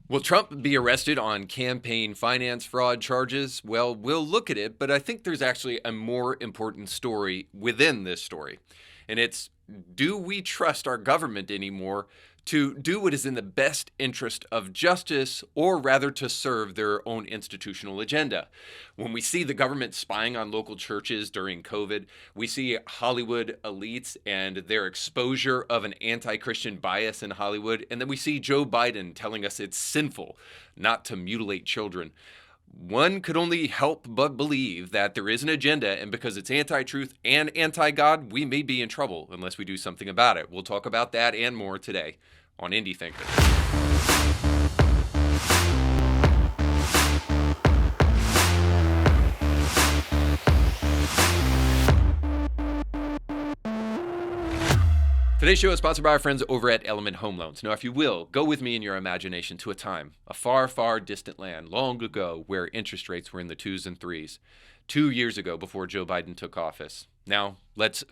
Will Trump be arrested on campaign finance fraud charges? Well, we'll look at it, but I think there's actually a more important story within this story. And it's, do we trust our government anymore to do what is in the best interest of justice, or rather to serve their own institutional agenda? When we see the government spying on local churches during COVID, we see Hollywood elites and their exposure of an anti-Christian bias in Hollywood, and then we see Joe Biden telling us it's sinful not to mutilate children. One could only help but believe that there is an agenda, and because it's anti-truth and anti-God, we may be in trouble unless we do something about it. We'll talk about that and more today on Indie Thinker. Today's show is sponsored by our friends over at Element Home Loans. Now, if you will, go with me in your imagination to a time, a far, far distant land, long ago, where interest rates were in the 2s and 3s, 2 years ago before Joe Biden took office. Now, let's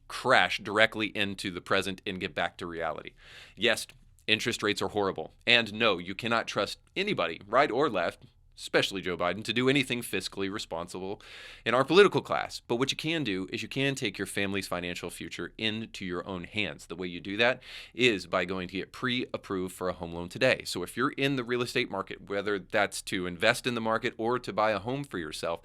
crash directly into the present and get back to reality. Yes, interest rates are horrible. And no, you cannot trust anybody, right or left, especially Joe Biden, to do anything fiscally responsible in our political class. But what you can do is you can take your family's financial future into your own hands. The way you do that is by going to get pre-approved for a home loan today. So if you're in the real estate market, whether that's to invest in the market or to buy a home for yourself,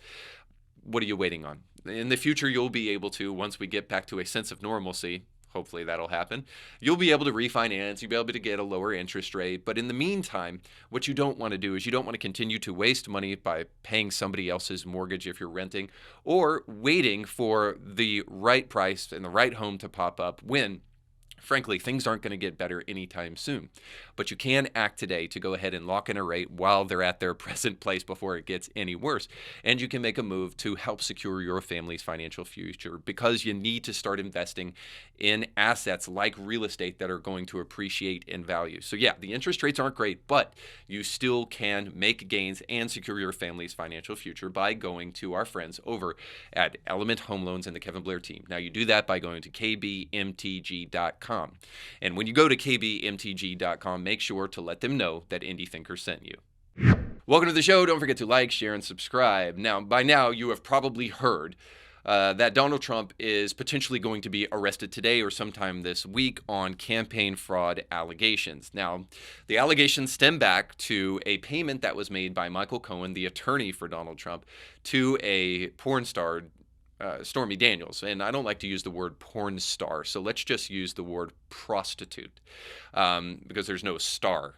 what are you waiting on? In the future, you'll be able to, once we get back to a sense of normalcy, hopefully that'll happen, you'll be able to refinance, you'll be able to get a lower interest rate. But in the meantime, what you don't want to do is you don't want to continue to waste money by paying somebody else's mortgage if you're renting, or waiting for the right price and the right home to pop up when, frankly, things aren't going to get better anytime soon. But you can act today to go ahead and lock in a rate while they're at their present place before it gets any worse. And you can make a move to help secure your family's financial future, because you need to start investing in assets like real estate that are going to appreciate in value. So yeah, the interest rates aren't great, but you still can make gains and secure your family's financial future by going to our friends over at Element Home Loans and the Kevin Blair team. Now, you do that by going to kbmtg.com. And when you go to kbmtg.com, make sure to let them know that Indie Thinker sent you. Welcome to the show. Don't forget to like, share, and subscribe. Now, by now, you have probably heard that Donald Trump is potentially going to be arrested today or sometime this week on campaign fraud allegations. Now, the allegations stem back to a payment that was made by Michael Cohen, the attorney for Donald Trump, to a porn star, Stormy Daniels. And I don't like to use the word porn star, so let's just use the word prostitute, because there's no star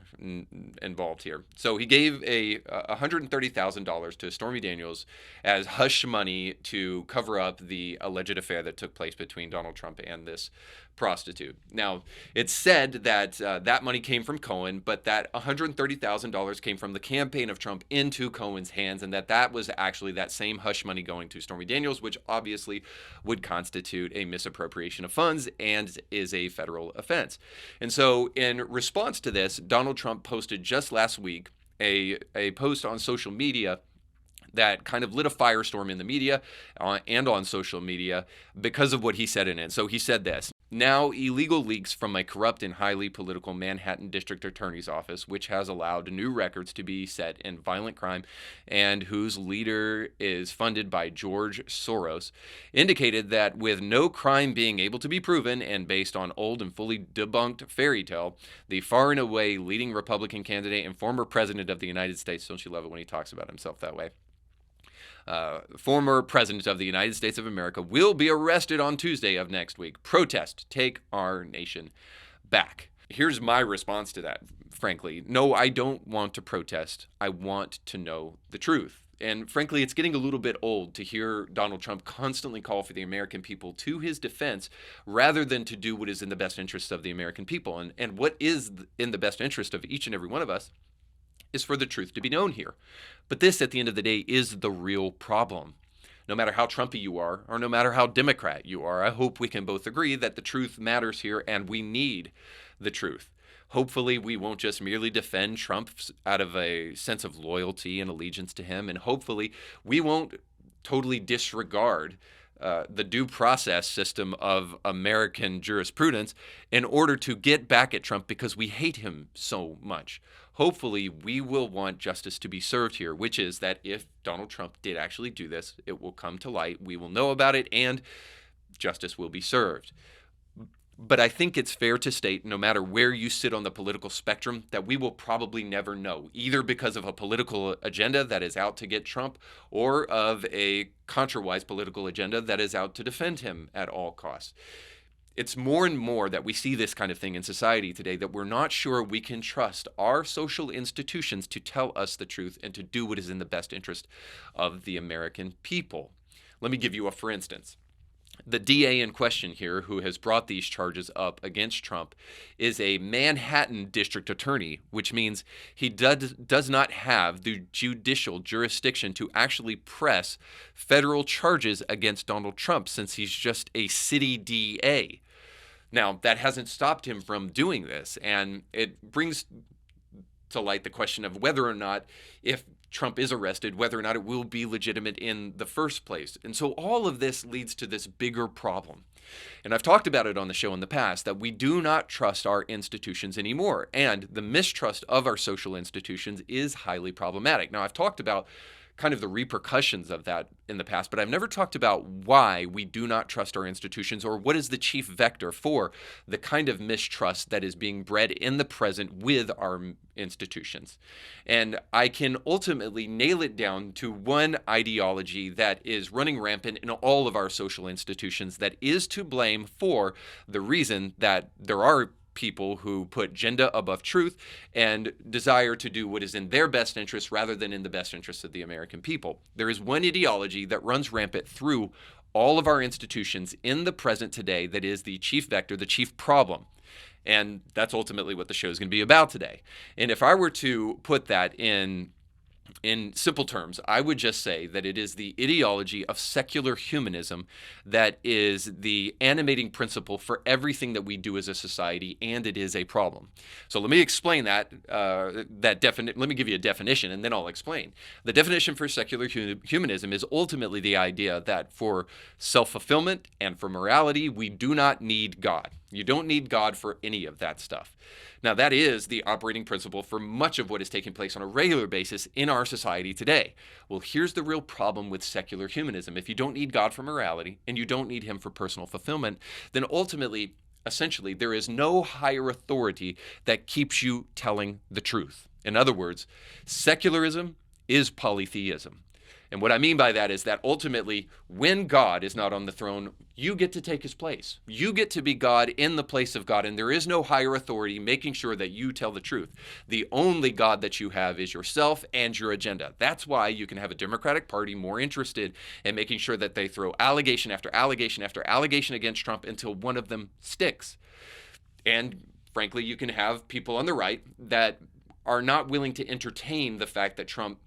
involved here. So he gave a $130,000 to Stormy Daniels as hush money to cover up the alleged affair that took place between Donald Trump and this prostitute. Now, it's said that that money came from Cohen, but that $130,000 came from the campaign of Trump into Cohen's hands, and that was actually that same hush money going to Stormy Daniels, which obviously would constitute a misappropriation of funds and is a federal offense. And so in response to this, Donald Trump posted just last week a post on social media that kind of lit a firestorm in the media and on social media because of what he said in it. So he said this: "Now, illegal leaks from a corrupt and highly political Manhattan District Attorney's Office, which has allowed new records to be set in violent crime and whose leader is funded by George Soros, indicated that with no crime being able to be proven and based on old and fully debunked fairy tale, the far and away leading Republican candidate and former president of the United States," don't you love it when he talks about himself that way, former president of the United States of America, "will be arrested on Tuesday of next week. Protest, take our nation back." Here's my response to that, frankly. No, I don't want to protest. I want to know the truth. And frankly, it's getting a little bit old to hear Donald Trump constantly call for the American people to his defense rather than to do what is in the best interest of the American people. And what is in the best interest of each and every one of us is for the truth to be known here. But this, at the end of the day, is the real problem. No matter how Trumpy you are, or no matter how Democrat you are, I hope we can both agree that the truth matters here and we need the truth. Hopefully, we won't just merely defend Trump out of a sense of loyalty and allegiance to him, and hopefully, we won't totally disregard the due process system of American jurisprudence in order to get back at Trump because we hate him so much. Hopefully, we will want justice to be served here, which is that if Donald Trump did actually do this, it will come to light, we will know about it, and justice will be served. But I think it's fair to state, no matter where you sit on the political spectrum, that we will probably never know, either because of a political agenda that is out to get Trump or of a contrawise political agenda that is out to defend him at all costs. It's more and more that we see this kind of thing in society today, that we're not sure we can trust our social institutions to tell us the truth and to do what is in the best interest of the American people. Let me give you a for instance. The DA in question here, who has brought these charges up against Trump, is a Manhattan district attorney, which means he does not have the judicial jurisdiction to actually press federal charges against Donald Trump, since he's just a city DA. Now, that hasn't stopped him from doing this, and it brings to light the question of whether or not, if Trump is arrested, whether or not it will be legitimate in the first place. And so all of this leads to this bigger problem. And I've talked about it on the show in the past, that we do not trust our institutions anymore. And the mistrust of our social institutions is highly problematic. Now, I've talked about kind of the repercussions of that in the past, but I've never talked about why we do not trust our institutions, or what is the chief vector for the kind of mistrust that is being bred in the present with our institutions. And I can ultimately nail it down to one ideology that is running rampant in all of our social institutions, that is to blame for the reason that there are people who put agenda above truth and desire to do what is in their best interest rather than in the best interest of the American people. There is one ideology that runs rampant through all of our institutions in the present today that is the chief vector, the chief problem. And that's ultimately what the show is going to be about today. And if I were to put that in simple terms, I would just say that it is the ideology of secular humanism that is the animating principle for everything that we do as a society, and it is a problem. So let me explain that. Let me give you a definition, and then I'll explain. The definition for secular humanism is ultimately the idea that for self-fulfillment and for morality, we do not need God. You don't need God for any of that stuff. Now, that is the operating principle for much of what is taking place on a regular basis in our society today. Well, here's the real problem with secular humanism. If you don't need God for morality and you don't need him for personal fulfillment, then ultimately, essentially, there is no higher authority that keeps you telling the truth. In other words, secularism is polytheism. And what I mean by that is that ultimately, when God is not on the throne, you get to take his place. You get to be God in the place of God, and there is no higher authority making sure that you tell the truth. The only God that you have is yourself and your agenda. That's why you can have a Democratic Party more interested in making sure that they throw allegation after allegation after allegation against Trump until one of them sticks. And frankly, you can have people on the right that are not willing to entertain the fact that Trump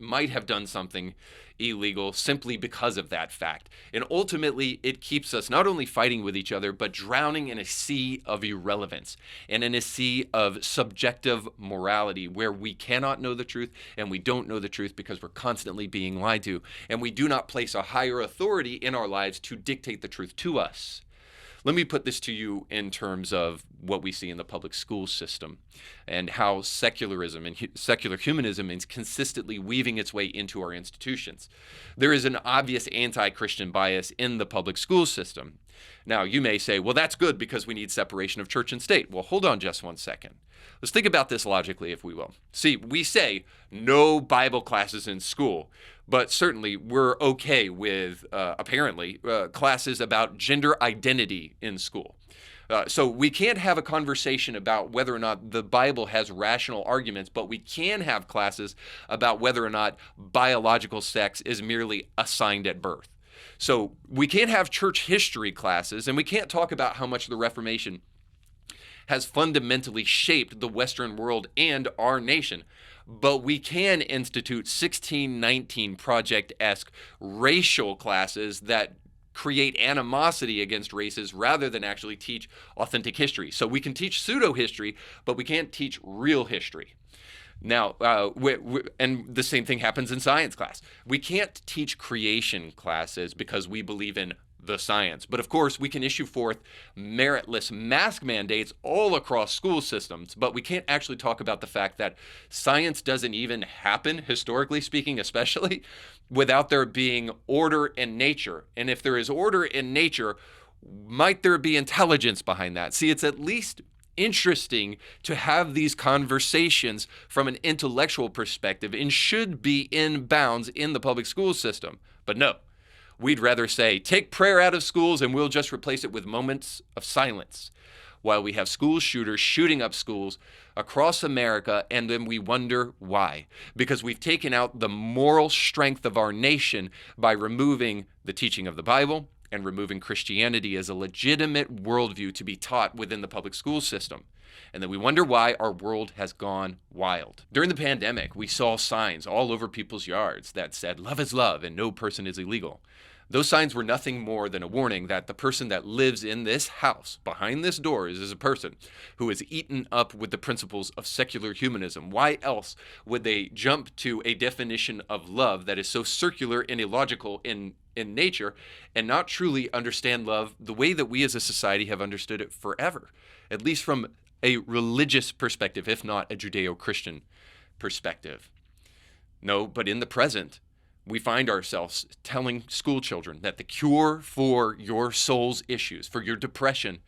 might have done something illegal simply because of that fact. And ultimately, it keeps us not only fighting with each other, but drowning in a sea of irrelevance and in a sea of subjective morality where we cannot know the truth, and we don't know the truth because we're constantly being lied to, and we do not place a higher authority in our lives to dictate the truth to us. Let me put this to you in terms of what we see in the public school system and how secularism and secular humanism is consistently weaving its way into our institutions. There is an obvious anti-Christian bias in the public school system. Now, you may say, well, that's good because we need separation of church and state. Well, hold on just one second. Let's think about this logically, if we will. See, we say no Bible classes in school, but certainly we're okay with, apparently, classes about gender identity in school. So we can't have a conversation about whether or not the Bible has rational arguments, but we can have classes about whether or not biological sex is merely assigned at birth. So we can't have church history classes, and we can't talk about how much the Reformation has fundamentally shaped the Western world and our nation. But we can institute 1619 Project-esque racial classes that create animosity against races rather than actually teach authentic history. So we can teach pseudo-history, but we can't teach real history. Now, and the same thing happens in science class. We can't teach creation classes because we believe in the science. But of course, we can issue forth meritless mask mandates all across school systems, but we can't actually talk about the fact that science doesn't even happen, historically speaking, especially, without there being order in nature. And if there is order in nature, might there be intelligence behind that? See, it's at least interesting to have these conversations from an intellectual perspective and should be in bounds in the public school system. But no, we'd rather say, take prayer out of schools and we'll just replace it with moments of silence, while we have school shooters shooting up schools across America, and then we wonder why. Because we've taken out the moral strength of our nation by removing the teaching of the Bible and removing Christianity as a legitimate worldview to be taught within the public school system. And then we wonder why our world has gone wild. During the pandemic, we saw signs all over people's yards that said, "Love is love and no person is illegal." Those signs were nothing more than a warning that the person that lives in this house, behind this door, is a person who is eaten up with the principles of secular humanism. Why else would they jump to a definition of love that is so circular and illogical in nature and not truly understand love the way that we as a society have understood it forever, at least from a religious perspective, if not a Judeo-Christian perspective? No, but in the present, we find ourselves telling school children that the cure for your soul's issues, for your depression,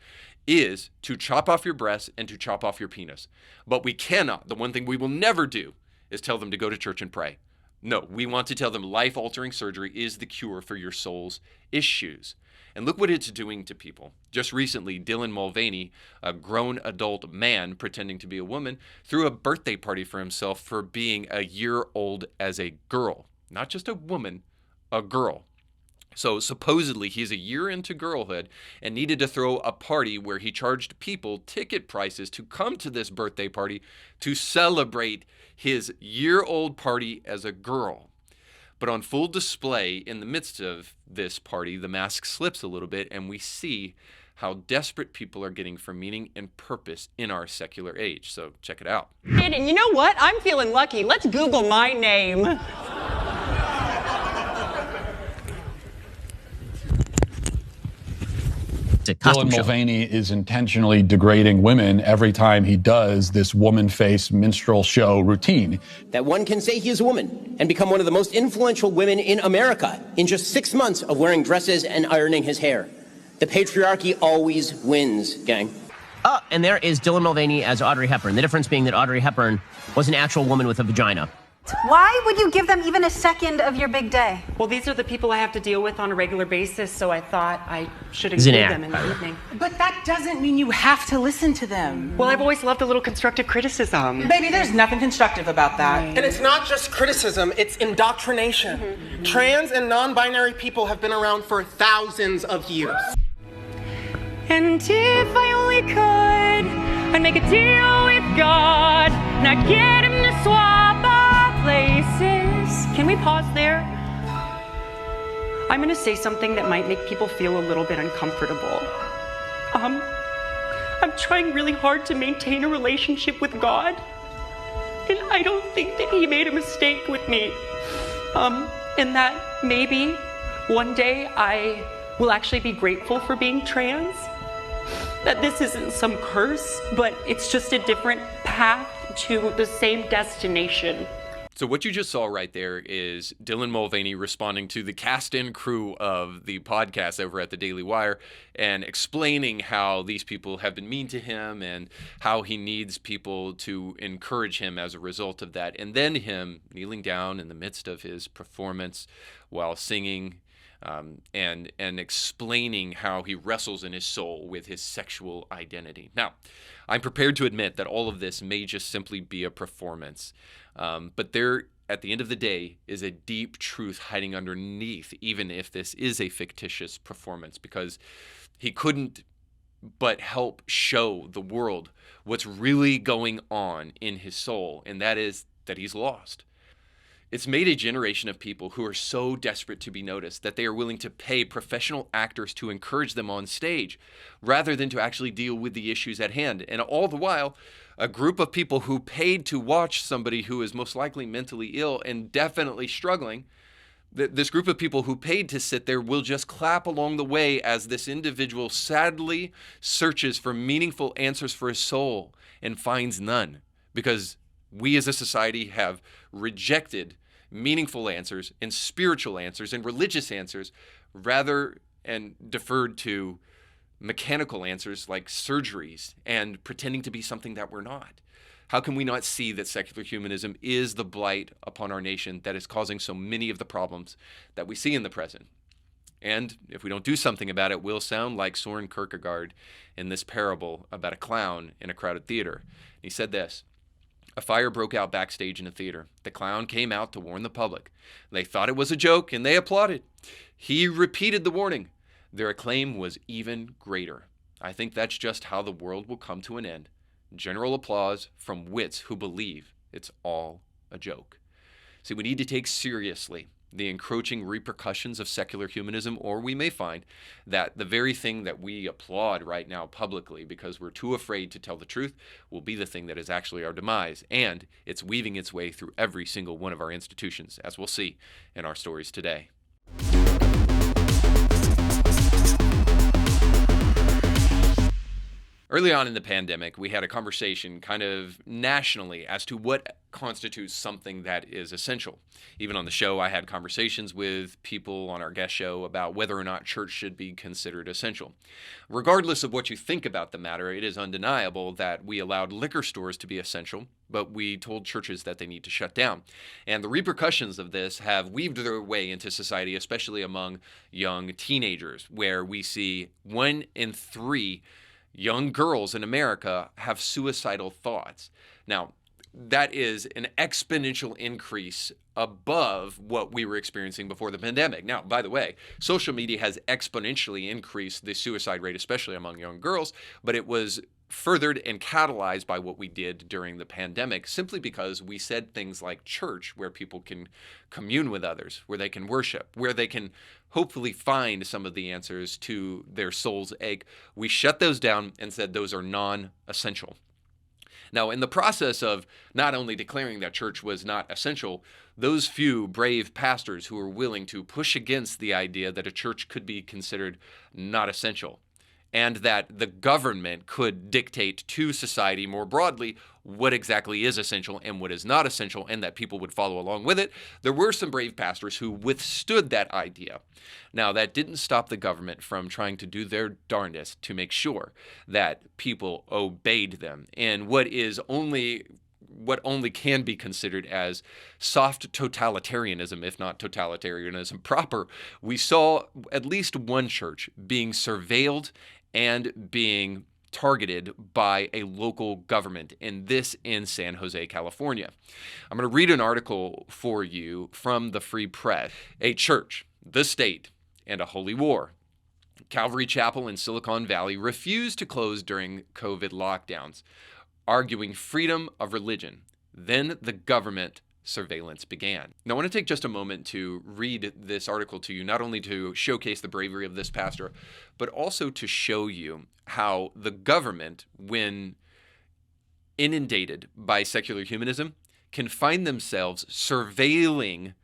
is to chop off your breasts and to chop off your penis. But we cannot, the one thing we will never do is tell them to go to church and pray. No, we want to tell them life-altering surgery is the cure for your soul's issues. And look what it's doing to people. Just recently, Dylan Mulvaney, a grown adult man pretending to be a woman, threw a birthday party for himself for being a year old as a girl. Not just a woman, a girl. So supposedly he's a year into girlhood and needed to throw a party where he charged people ticket prices to come to this birthday party to celebrate his year-old party as a girl. But on full display in the midst of this party, the mask slips a little bit and we see how desperate people are getting for meaning and purpose in our secular age. So check it out. And you know what? I'm feeling lucky. Let's Google my name. Dylan Mulvaney is intentionally degrading women every time he does this woman-face minstrel show routine. That one can say he is a woman and become one of the most influential women in America in just 6 months of wearing dresses and ironing his hair. The patriarchy always wins, gang. Oh, and there is Dylan Mulvaney as Audrey Hepburn. The difference being that Audrey Hepburn was an actual woman with a vagina. Why would you give them even a second of your big day? Well, these are the people I have to deal with on a regular basis, so I thought I should include them in the evening. But that doesn't mean you have to listen to them. Well, I've always loved a little constructive criticism. Baby, there's nothing constructive about that. And it's not just criticism, it's indoctrination. Mm-hmm. Trans and non-binary people have been around for thousands of years. And if I only could, I'd make a deal with God, and I'd get him to swap our places. Can we pause there? I'm gonna say something that might make people feel a little bit uncomfortable. I'm trying really hard to maintain a relationship with God, and I don't think that he made a mistake with me. And that maybe one day I will actually be grateful for being trans. That this isn't some curse, but it's just a different path to the same destination. So what you just saw right there is Dylan Mulvaney responding to the cast and crew of the podcast over at the Daily Wire and explaining how these people have been mean to him and how he needs people to encourage him as a result of that. And then him kneeling down in the midst of his performance while singing and explaining how he wrestles in his soul with his sexual identity. Now, I'm prepared to admit that all of this may just simply be a performance, but there, at the end of the day, is a deep truth hiding underneath, even if this is a fictitious performance, because he couldn't but help show the world what's really going on in his soul, and that is that he's lost. It's made a generation of people who are so desperate to be noticed that they are willing to pay professional actors to encourage them on stage rather than to actually deal with the issues at hand. And all the while, a group of people who paid to watch somebody who is most likely mentally ill and definitely struggling, this group of people who paid to sit there will just clap along the way as this individual sadly searches for meaningful answers for his soul and finds none, because we as a society have rejected meaningful answers and spiritual answers and religious answers rather and deferred to mechanical answers like surgeries and pretending to be something that we're not. How can we not see that secular humanism is the blight upon our nation that is causing so many of the problems that we see in the present? And if we don't do something about it, we'll sound like Soren Kierkegaard in this parable about a clown in a crowded theater. He said this: "A fire broke out backstage in a theater. The clown came out to warn the public. They thought it was a joke and they applauded. He repeated the warning. Their acclaim was even greater. I think that's just how the world will come to an end. General applause from wits who believe it's all a joke." See, we need to take seriously the encroaching repercussions of secular humanism, or we may find that the very thing that we applaud right now publicly because we're too afraid to tell the truth will be the thing that is actually our demise, and it's weaving its way through every single one of our institutions, as we'll see in our stories today. Early on in the pandemic, we had a conversation kind of nationally as to what constitutes something that is essential. Even on the show, I had conversations with people on our guest show about whether or not church should be considered essential. Regardless of what you think about the matter, it is undeniable that we allowed liquor stores to be essential, but we told churches that they need to shut down. And the repercussions of this have weaved their way into society, especially among young teenagers, where we see 1 in 3 young girls in America have suicidal thoughts. Now, that is an exponential increase above what we were experiencing before the pandemic. Now, by the way, social media has exponentially increased the suicide rate, especially among young girls, but it was furthered and catalyzed by what we did during the pandemic, simply because we said things like church, where people can commune with others, where they can worship, where they can hopefully find some of the answers to their soul's ache. We shut those down and said those are non-essential. Now, in the process of not only declaring that church was not essential, those few brave pastors who were willing to push against the idea that a church could be considered not essential, and that the government could dictate to society more broadly what exactly is essential and what is not essential, and that people would follow along with it, there were some brave pastors who withstood that idea. Now, that didn't stop the government from trying to do their darndest to make sure that people obeyed them. And what only can be considered as soft totalitarianism, if not totalitarianism proper, we saw at least one church being surveilled and being targeted by a local government, and this in San Jose, California. I'm going to read an article for you from the Free Press. A church, the state, and a holy war. Calvary Chapel in Silicon Valley refused to close during COVID lockdowns, arguing freedom of religion. Then the government surveillance began. Now, I want to take just a moment to read this article to you, not only to showcase the bravery of this pastor, but also to show you how the government, when inundated by secular humanism, can find themselves surveilling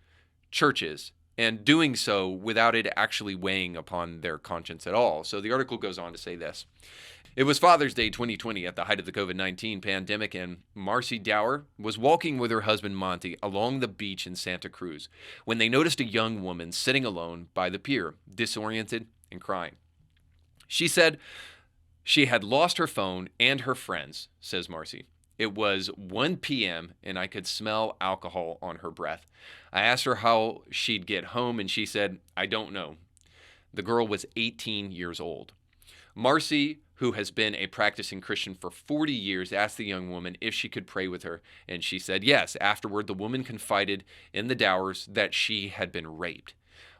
churches and doing so without it actually weighing upon their conscience at all. So the article goes on to say this. It was Father's Day 2020 at the height of the COVID-19 pandemic, and Marcy Dower was walking with her husband Monty along the beach in Santa Cruz when they noticed a young woman sitting alone by the pier, disoriented and crying. She said she had lost her phone and her friends, says Marcy. It was 1 p.m. and I could smell alcohol on her breath. I asked her how she'd get home, and she said, "I don't know." The girl was 18 years old. Marcy, who has been a practicing Christian for 40 years, asked the young woman if she could pray with her, and she said yes. Afterward, the woman confided in the Dowers that she had been raped.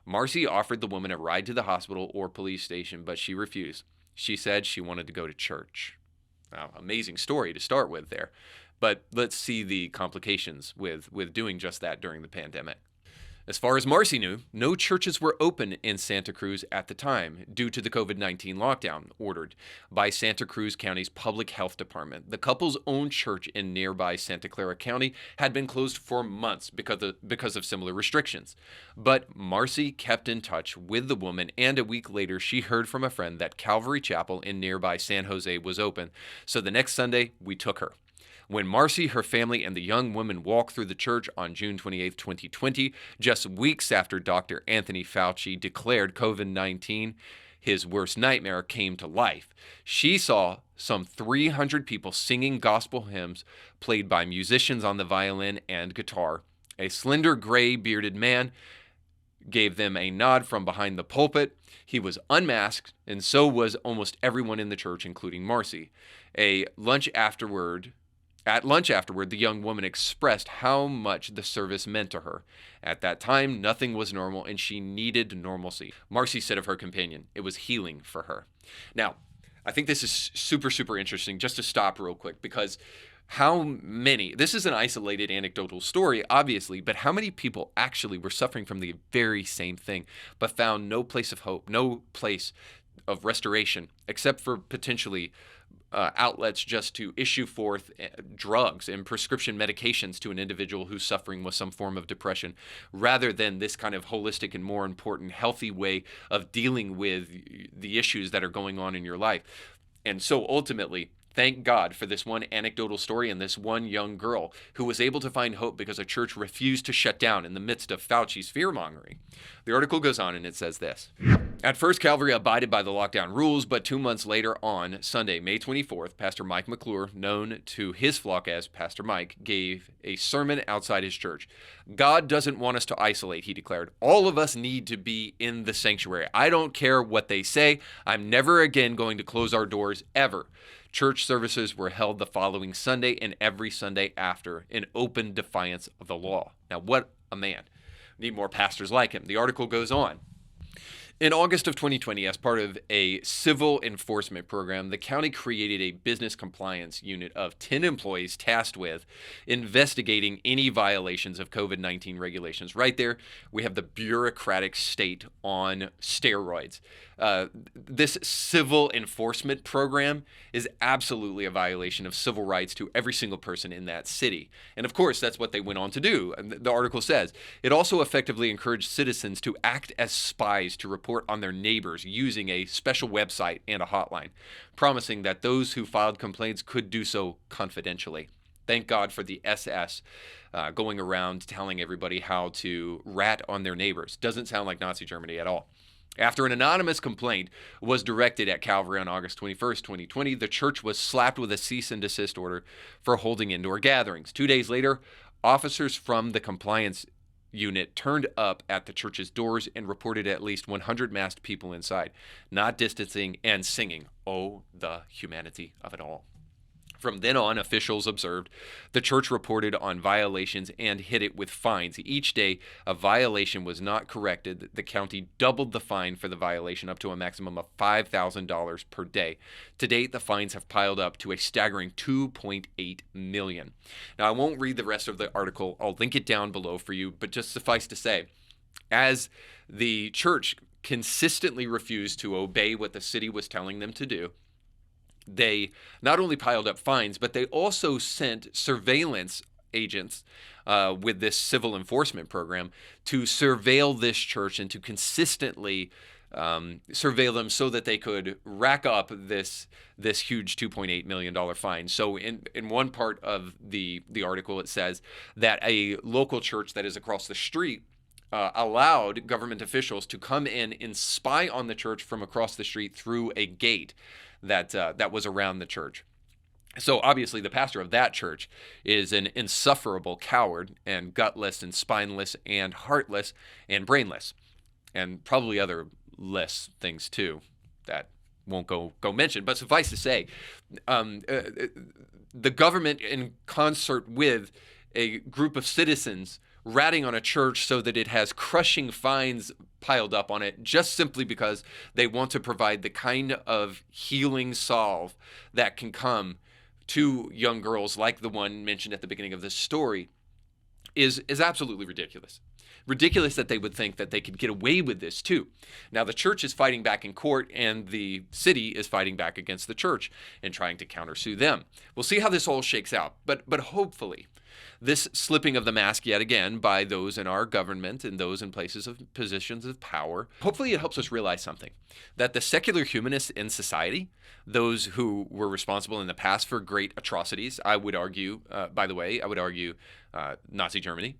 Marcy offered the woman a ride to the hospital or police station, but she refused. She said she wanted to go to church. Now, amazing story to start with there. But let's see the complications with doing just that during the pandemic. As far as Marcy knew, no churches were open in Santa Cruz at the time due to the COVID-19 lockdown ordered by Santa Cruz County's Public Health Department. The couple's own church in nearby Santa Clara County had been closed for months because of similar restrictions. But Marcy kept in touch with the woman, and a week later she heard from a friend that Calvary Chapel in nearby San Jose was open. So the next Sunday, we took her. When Marcy, her family, and the young woman walked through the church on June 28, 2020, just weeks after Dr. Anthony Fauci declared COVID-19 his worst nightmare came to life, she saw some 300 people singing gospel hymns played by musicians on the violin and guitar. A slender, gray-bearded man gave them a nod from behind the pulpit. He was unmasked, and so was almost everyone in the church, including Marcy. At lunch afterward, the young woman expressed how much the service meant to her. At that time, nothing was normal, and she needed normalcy. Marcy said of her companion, it was healing for her. Now, I think this is super, super interesting, just to stop real quick, because this is an isolated anecdotal story, obviously, but how many people actually were suffering from the very same thing, but found no place of hope, no place of restoration, except for potentially outlets just to issue forth drugs and prescription medications to an individual who's suffering with some form of depression, rather than this kind of holistic and more important, healthy way of dealing with the issues that are going on in your life. And so ultimately, thank God for this one anecdotal story and this one young girl who was able to find hope because a church refused to shut down in the midst of Fauci's fear-mongering. The article goes on and it says this. At first, Calvary abided by the lockdown rules, but 2 months later on Sunday, May 24th, Pastor Mike McClure, known to his flock as Pastor Mike, gave a sermon outside his church. God doesn't want us to isolate, he declared. All of us need to be in the sanctuary. I don't care what they say. I'm never again going to close our doors, ever. Church services were held the following Sunday and every Sunday after, in open defiance of the law. Now, what a man. Need more pastors like him. The article goes on. In August of 2020, as part of a civil enforcement program, the county created a business compliance unit of 10 employees tasked with investigating any violations of COVID-19 regulations. Right there, we have the bureaucratic state on steroids. This civil enforcement program is absolutely a violation of civil rights to every single person in that city. And of course, that's what they went on to do. The article says it also effectively encouraged citizens to act as spies to report on their neighbors using a special website and a hotline, promising that those who filed complaints could do so confidentially. Thank God for the SS going around telling everybody how to rat on their neighbors. Doesn't sound like Nazi Germany at all. After an anonymous complaint was directed at Calvary on August 21st, 2020, the church was slapped with a cease and desist order for holding indoor gatherings. 2 days later, officers from the compliance unit turned up at the church's doors and reported at least 100 masked people inside, not distancing and singing. Oh, the humanity of it all. From then on, officials observed the church reported on violations and hit it with fines. Each day a violation was not corrected, the county doubled the fine for the violation up to a maximum of $5,000 per day. To date, the fines have piled up to a staggering $2.8 million. Now, I won't read the rest of the article. I'll link it down below for you, but just suffice to say, as the church consistently refused to obey what the city was telling them to do, they not only piled up fines, but they also sent surveillance agents with this civil enforcement program to surveil this church and to consistently surveil them so that they could rack up this huge $2.8 million fine. So in one part of the article, it says that a local church that is across the street allowed government officials to come in and spy on the church from across the street through a gate that was around the church. So obviously the pastor of that church is an insufferable coward and gutless and spineless and heartless and brainless, and probably other less things too that won't go mention. But suffice to say, the government, in concert with a group of citizens, ratting on a church so that it has crushing fines piled up on it, just simply because they want to provide the kind of healing salve that can come to young girls like the one mentioned at the beginning of this story is absolutely ridiculous. Ridiculous that they would think that they could get away with this too. Now, the church is fighting back in court, and the city is fighting back against the church and trying to countersue them. We'll see how this all shakes out, but hopefully this slipping of the mask yet again by those in our government and those in places of positions of power, hopefully it helps us realize something, that the secular humanists in society, those who were responsible in the past for great atrocities, I would argue, Nazi Germany,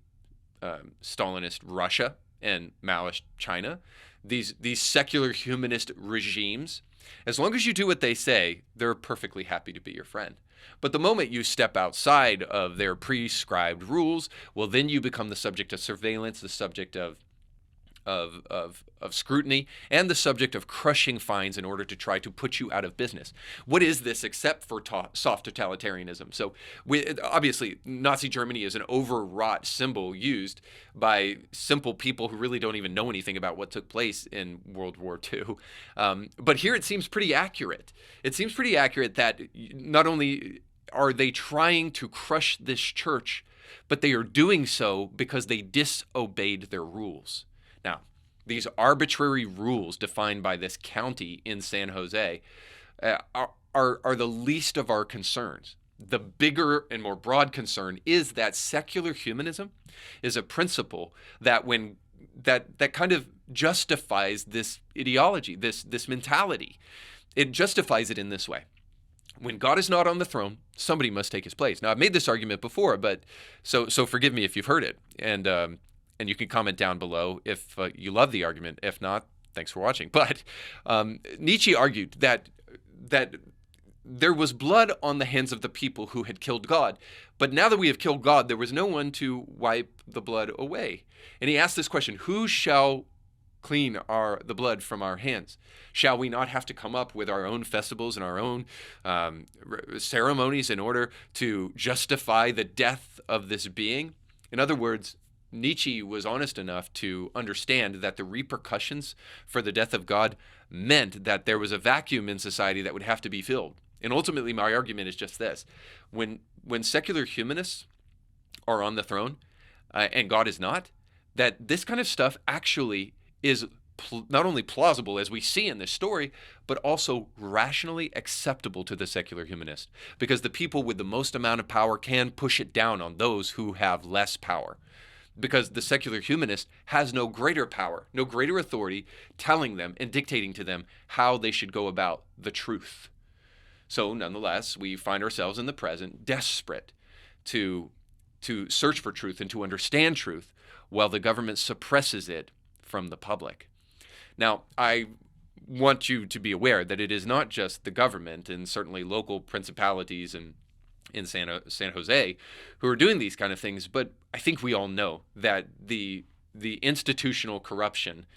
Stalinist Russia, and Maoist China, these secular humanist regimes, as long as you do what they say, they're perfectly happy to be your friend. But the moment you step outside of their prescribed rules, well, then you become the subject of surveillance, the subject of scrutiny, and the subject of crushing fines in order to try to put you out of business. What is this except for soft totalitarianism? So obviously, Nazi Germany is an overwrought symbol used by simple people who really don't even know anything about what took place in World War II. But here it seems pretty accurate. It seems pretty accurate that not only are they trying to crush this church, but they are doing so because they disobeyed their rules. Now, these arbitrary rules defined by this county in San Jose are the least of our concerns. The bigger and more broad concern is that secular humanism is a principle that that kind of justifies this ideology, this mentality. It justifies it in this way. When God is not on the throne, somebody must take his place. Now, I've made this argument before, but so forgive me if you've heard it. And you can comment down below if you love the argument. If not, thanks for watching. But Nietzsche argued that there was blood on the hands of the people who had killed God. But now that we have killed God, there was no one to wipe the blood away. And he asked this question, who shall clean the blood from our hands? Shall we not have to come up with our own festivals and our own ceremonies in order to justify the death of this being? In other words, Nietzsche was honest enough to understand that the repercussions for the death of God meant that there was a vacuum in society that would have to be filled. And ultimately, my argument is just this. When secular humanists are on the throne and God is not, that this kind of stuff actually is not only plausible, as we see in this story, but also rationally acceptable to the secular humanist. Because the people with the most amount of power can push it down on those who have less power. Because the secular humanist has no greater power, no greater authority telling them and dictating to them how they should go about the truth. So nonetheless, we find ourselves in the present desperate to search for truth and to understand truth while the government suppresses it from the public. Now, I want you to be aware that it is not just the government and certainly local principalities and in San Jose who are doing these kind of things, but I think we all know that the institutional corruption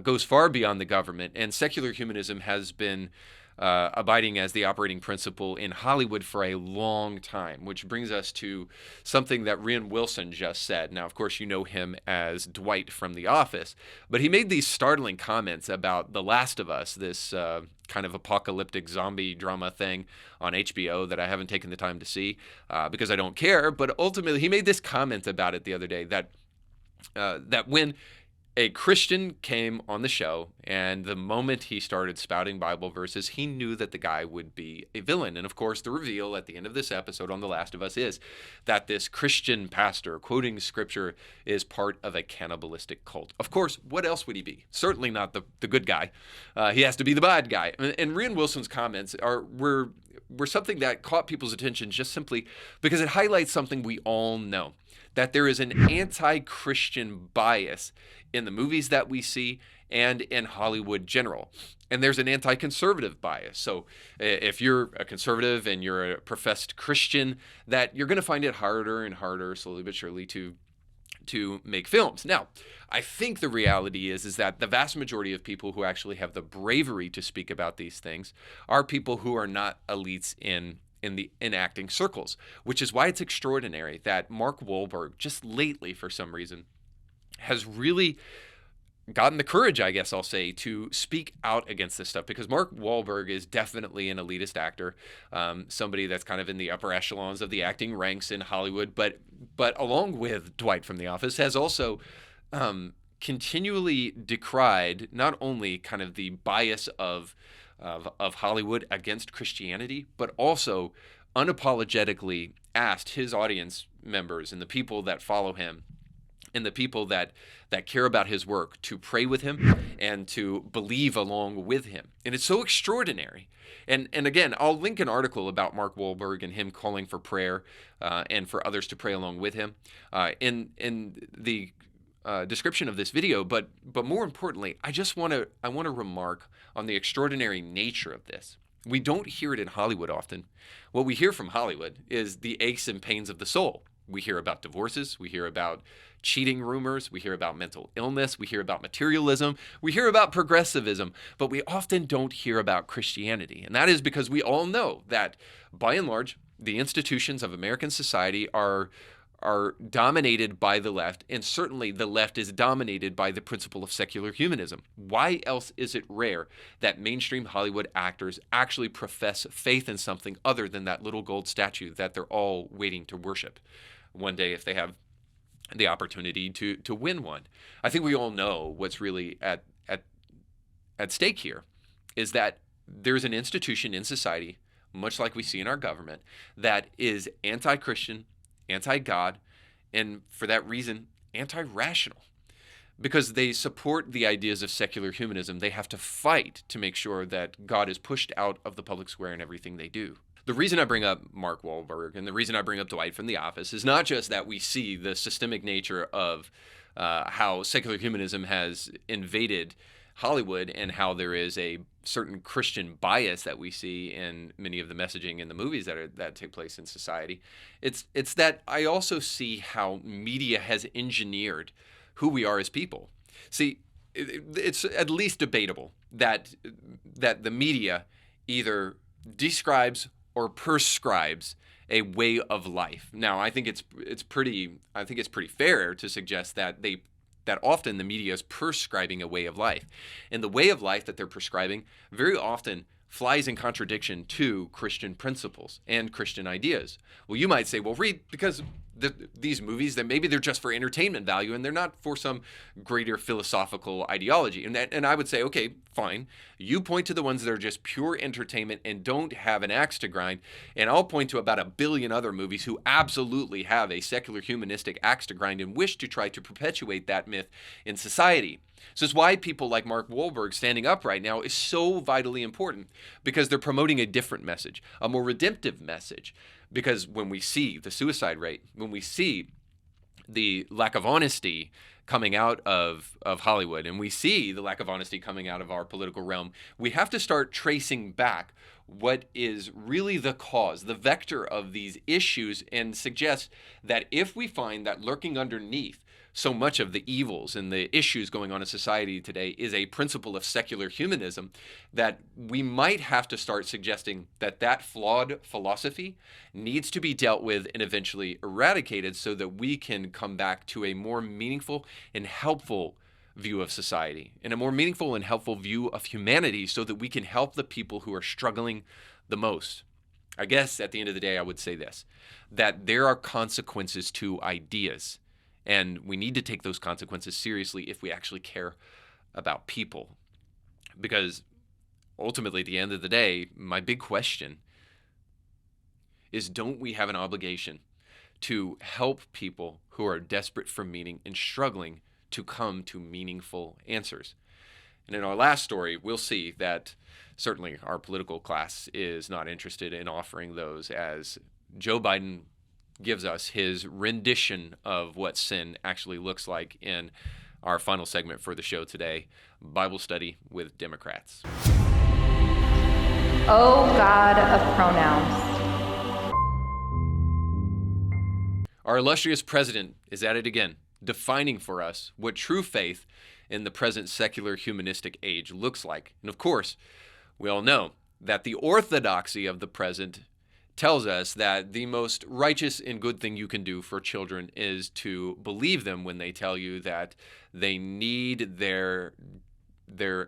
goes far beyond the government, and secular humanism has been abiding as the operating principle in Hollywood for a long time, which brings us to something that Rainn Wilson just said. Now, of course, you know him as Dwight from The Office, but he made these startling comments about The Last of Us, this kind of apocalyptic zombie drama thing on HBO that I haven't taken the time to see because I don't care. But ultimately, he made this comment about it the other day that when a Christian came on the show, and the moment he started spouting Bible verses, he knew that the guy would be a villain. And of course, the reveal at the end of this episode on The Last of Us is that this Christian pastor quoting scripture is part of a cannibalistic cult. Of course, what else would he be? Certainly not the good guy. He has to be the bad guy. And Rainn Wilson's comments were something that caught people's attention just simply because it highlights something we all know, that there is an anti-Christian bias in the movies that we see and in Hollywood general. And there's an anti-conservative bias. So if you're a conservative and you're a professed Christian, that you're going to find it harder and harder, slowly but surely, to make films. Now, I think the reality is that the vast majority of people who actually have the bravery to speak about these things are people who are not elites in acting circles, which is why it's extraordinary that Mark Wahlberg, just lately for some reason, has really gotten the courage, I guess I'll say, to speak out against this stuff, because Mark Wahlberg is definitely an elitist actor, somebody that's kind of in the upper echelons of the acting ranks in Hollywood, but along with Dwight from The Office, has also continually decried not only kind of the bias of Hollywood against Christianity, but also unapologetically asked his audience members and the people that follow him and the people that care about his work to pray with him and to believe along with him. And it's so extraordinary. And again, I'll link an article about Mark Wahlberg and him calling for prayer and for others to pray along with him in the description of this video. But more importantly, I want to remark on the extraordinary nature of this. We don't hear it in Hollywood often. What we hear from Hollywood is the aches and pains of the soul. We hear about divorces. We hear about cheating rumors. We hear about mental illness. We hear about materialism. We hear about progressivism. But we often don't hear about Christianity. And that is because we all know that, by and large, the institutions of American society are dominated by the left, and certainly the left is dominated by the principle of secular humanism. Why else is it rare that mainstream Hollywood actors actually profess faith in something other than that little gold statue that they're all waiting to worship one day if they have the opportunity to win one? I think we all know what's really at stake here is that there's an institution in society, much like we see in our government, that is anti-Christian, anti-God, and for that reason, anti-rational. Because they support the ideas of secular humanism, they have to fight to make sure that God is pushed out of the public square in everything they do. The reason I bring up Mark Wahlberg and the reason I bring up Dwight from The Office is not just that we see the systemic nature of how secular humanism has invaded Hollywood and how there is a certain Christian bias that we see in many of the messaging in the movies that take place in society. It's that I also see how media has engineered who we are as people. See, it's at least debatable that the media either describes or prescribes a way of life. Now, I think it's pretty fair to suggest that often the media is prescribing a way of life. And the way of life that they're prescribing very often flies in contradiction to Christian principles and Christian ideas. Well, you might say, well, Reed, because these movies, that maybe they're just for entertainment value and they're not for some greater philosophical ideology. And I would say, okay, fine. You point to the ones that are just pure entertainment and don't have an axe to grind. And I'll point to about 1 billion other movies who absolutely have a secular humanistic axe to grind and wish to try to perpetuate that myth in society. So it's why people like Mark Wahlberg standing up right now is so vitally important, because they're promoting a different message, a more redemptive message. Because when we see the suicide rate, when we see the lack of honesty coming out of Hollywood, and we see the lack of honesty coming out of our political realm, we have to start tracing back what is really the cause, the vector of these issues, and suggest that if we find that lurking underneath so much of the evils and the issues going on in society today is a principle of secular humanism, that we might have to start suggesting that flawed philosophy needs to be dealt with and eventually eradicated so that we can come back to a more meaningful and helpful view of society and a more meaningful and helpful view of humanity so that we can help the people who are struggling the most. I guess at the end of the day, I would say this, that there are consequences to ideas. And we need to take those consequences seriously if we actually care about people. Because ultimately, at the end of the day, my big question is, don't we have an obligation to help people who are desperate for meaning and struggling to come to meaningful answers? And in our last story, we'll see that certainly our political class is not interested in offering those, as Joe Biden gives us his rendition of what sin actually looks like in our final segment for the show today, Bible Study with Democrats. Oh, God of pronouns. Our illustrious president is at it again, defining for us what true faith in the present secular humanistic age looks like. And of course, we all know that the orthodoxy of the present tells us that the most righteous and good thing you can do for children is to believe them when they tell you that they need their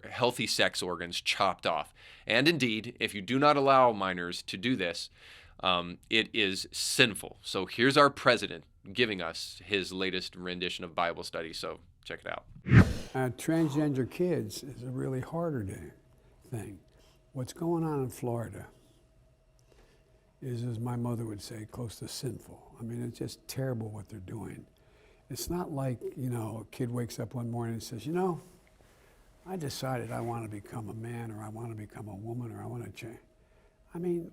healthy sex organs chopped off. And indeed, if you do not allow minors to do this, it is sinful. So here's our president giving us his latest rendition of Bible study. So check it out. Transgender kids is a really harder thing. What's going on in Florida is, as my mother would say, close to sinful. I mean, it's just terrible what they're doing. It's not like, a kid wakes up one morning and says, I decided I want to become a man, or I want to become a woman, or I want to change. I mean,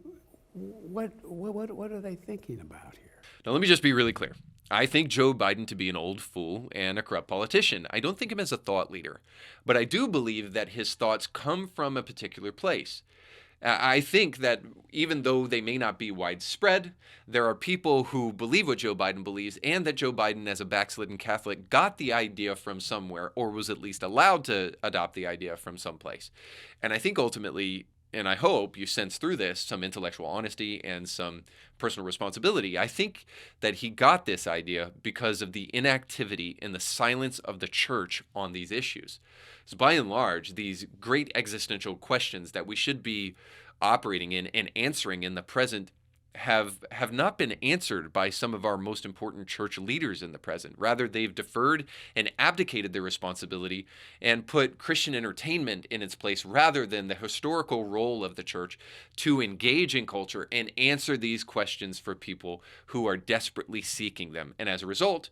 what are they thinking about here? Now, let me just be really clear. I think Joe Biden to be an old fool and a corrupt politician. I don't think him as a thought leader, but I do believe that his thoughts come from a particular place. I think that even though they may not be widespread, there are people who believe what Joe Biden believes, and that Joe Biden, as a backslidden Catholic, got the idea from somewhere, or was at least allowed to adopt the idea from someplace. And I think ultimately, and I hope you sense through this, some intellectual honesty and some personal responsibility. I think that he got this idea because of the inactivity and the silence of the church on these issues. So by and large, these great existential questions that we should be operating in and answering in the present have not been answered by some of our most important church leaders in the present. Rather, they've deferred and abdicated their responsibility and put Christian entertainment in its place rather than the historical role of the church to engage in culture and answer these questions for people who are desperately seeking them. And as a result,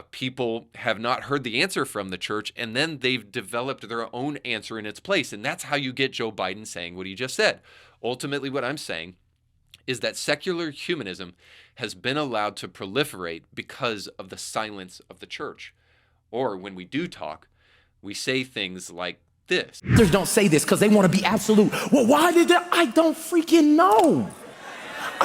people have not heard the answer from the church, and then they've developed their own answer in its place. And that's how you get Joe Biden saying what he just said. Ultimately, what I'm saying is that secular humanism has been allowed to proliferate because of the silence of the church. Or when we do talk, we say things like this. Don't say this because they want to be absolute. Well, why did they? I don't freaking know.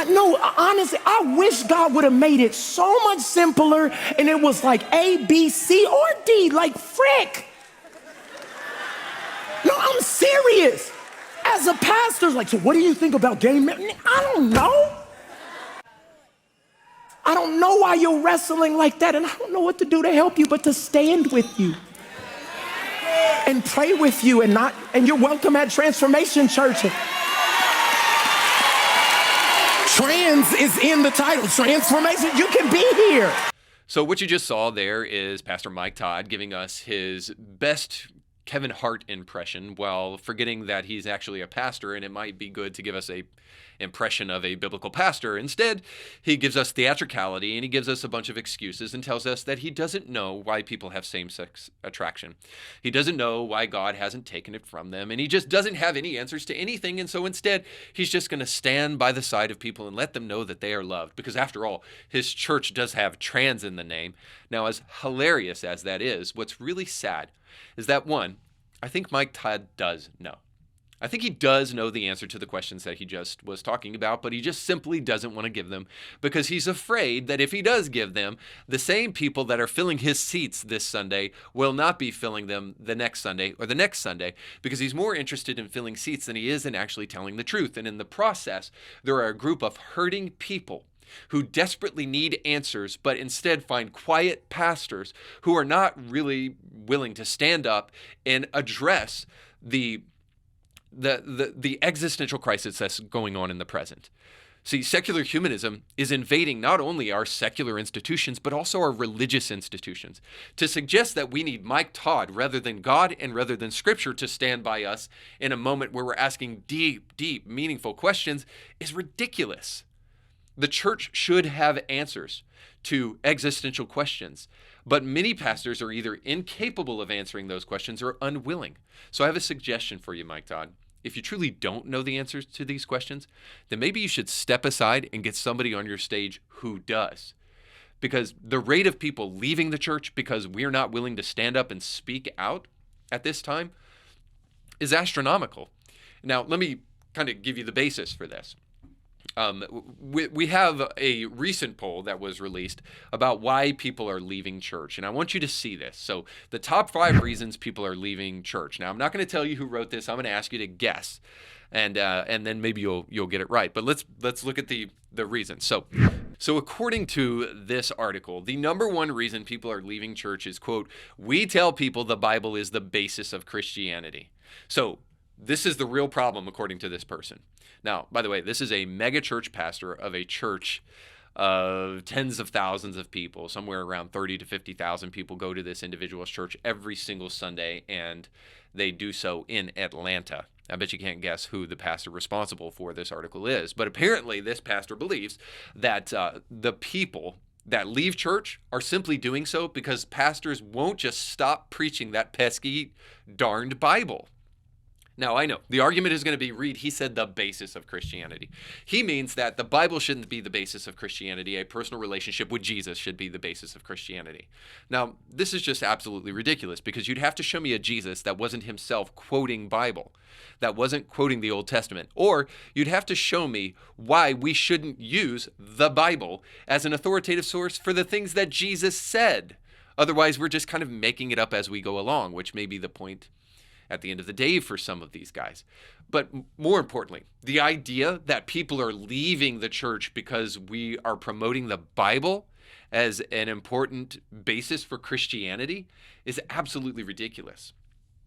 No, honestly, I wish God would have made it so much simpler and it was like A, B, C, or D, like frick. No, I'm serious. As a pastor, like, so what do you think about gay men? I don't know. I don't know why you're wrestling like that, and I don't know what to do to help you but to stand with you and pray with you, and you're welcome at Transformation Church. Trans is in the title. Transformation, you can be here. So what you just saw there is Pastor Mike Todd giving us his best Kevin Hart impression while forgetting that he's actually a pastor, and it might be good to give us a impression of a biblical pastor. Instead, he gives us theatricality, and he gives us a bunch of excuses and tells us that he doesn't know why people have same-sex attraction. He doesn't know why God hasn't taken it from them, and he just doesn't have any answers to anything. And so instead, he's just going to stand by the side of people and let them know that they are loved, because after all, his church does have trans in the name. Now, as hilarious as that is, what's really sad is that, one, I think Mike Todd does know. I think he does know the answer to the questions that he just was talking about, but he just simply doesn't want to give them because he's afraid that if he does give them, the same people that are filling his seats this Sunday will not be filling them the next Sunday or the next Sunday, because he's more interested in filling seats than he is in actually telling the truth. And in the process, there are a group of hurting people who desperately need answers, but instead find quiet pastors who are not really willing to stand up and address the existential crisis that's going on in the present. See, secular humanism is invading not only our secular institutions, but also our religious institutions. To suggest that we need Mike Todd rather than God and rather than Scripture to stand by us in a moment where we're asking deep, deep, meaningful questions is ridiculous. The church should have answers to existential questions, but many pastors are either incapable of answering those questions or unwilling. So I have a suggestion for you, Mike Todd. If you truly don't know the answers to these questions, then maybe you should step aside and get somebody on your stage who does. Because the rate of people leaving the church because we're not willing to stand up and speak out at this time is astronomical. Now, let me kind of give you the basis for this. We have a recent poll that was released about why people are leaving church, and I want you to see this. So the top 5 reasons people are leaving church. Now, I'm not going to tell you who wrote this. I'm going to ask you to guess, and then maybe you'll get it right. But let's look at the reasons. So according to this article, the number one reason people are leaving church is, quote, "We tell people the Bible is the basis of Christianity." So this is the real problem, according to this person. Now, by the way, this is a mega church pastor of a church of tens of thousands of people. Somewhere around 30 to 50,000 people go to this individual's church every single Sunday, and they do so in Atlanta. I bet you can't guess who the pastor responsible for this article is. But apparently this pastor believes that the people that leave church are simply doing so because pastors won't just stop preaching that pesky, darned Bible. Now, I know the argument is going to be, Reed, he said the basis of Christianity. He means that the Bible shouldn't be the basis of Christianity. A personal relationship with Jesus should be the basis of Christianity. Now, this is just absolutely ridiculous because you'd have to show me a Jesus that wasn't himself quoting Bible, that wasn't quoting the Old Testament, or you'd have to show me why we shouldn't use the Bible as an authoritative source for the things that Jesus said. Otherwise, we're just kind of making it up as we go along, which may be the point at the end of the day for some of these guys. But more importantly, the idea that people are leaving the church because we are promoting the Bible as an important basis for Christianity is absolutely ridiculous.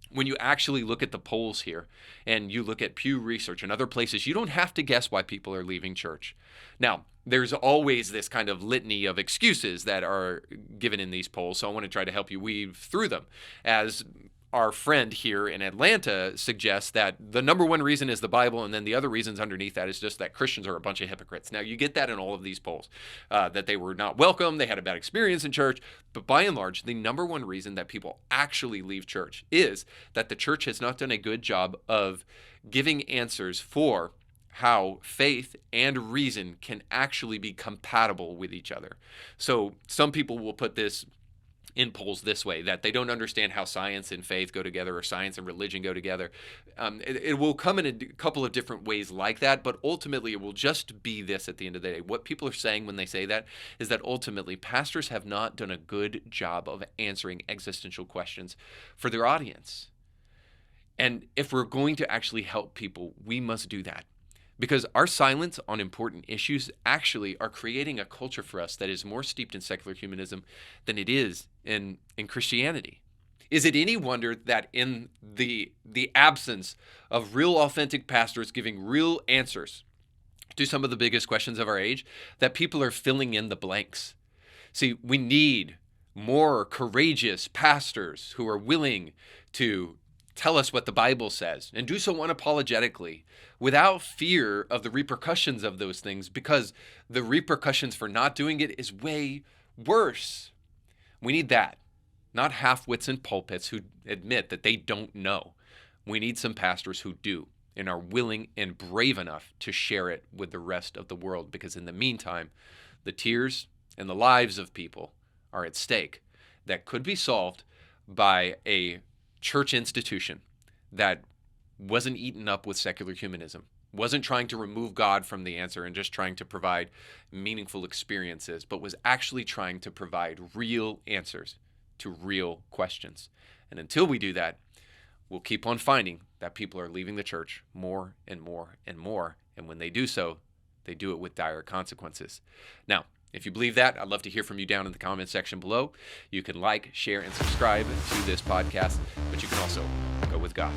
When you actually look at the polls here and you look at Pew Research and other places, you don't have to guess why people are leaving church. Now, there's always this kind of litany of excuses that are given in these polls, so I want to try to help you weave through them. As our friend here in Atlanta suggests that the number one reason is the Bible, and then the other reasons underneath that is just that Christians are a bunch of hypocrites. Now, you get that in all of these polls, that they were not welcome, they had a bad experience in church, but by and large, the number one reason that people actually leave church is that the church has not done a good job of giving answers for how faith and reason can actually be compatible with each other. So some people will put this in polls this way, that they don't understand how science and faith go together or science and religion go together. It will come in a couple of different ways like that, but ultimately it will just be this at the end of the day. What people are saying when they say that is that ultimately pastors have not done a good job of answering existential questions for their audience. And if we're going to actually help people, we must do that. Because our silence on important issues actually are creating a culture for us that is more steeped in secular humanism than it is in Christianity. Is it any wonder that in the absence of real authentic pastors giving real answers to some of the biggest questions of our age, that people are filling in the blanks? See, we need more courageous pastors who are willing to tell us what the Bible says and do so unapologetically without fear of the repercussions of those things, because the repercussions for not doing it is way worse. We need that, not half-wits in pulpits who admit that they don't know. We need some pastors who do and are willing and brave enough to share it with the rest of the world, because in the meantime, the tears and the lives of people are at stake that could be solved by a church institution that wasn't eaten up with secular humanism, wasn't trying to remove God from the answer and just trying to provide meaningful experiences, but was actually trying to provide real answers to real questions. And until we do that, we'll keep on finding that people are leaving the church more and more and more. And when they do so, they do it with dire consequences. Now, if you believe that, I'd love to hear from you down in the comment section below. You can like, share, and subscribe to this podcast, but you can also go with God.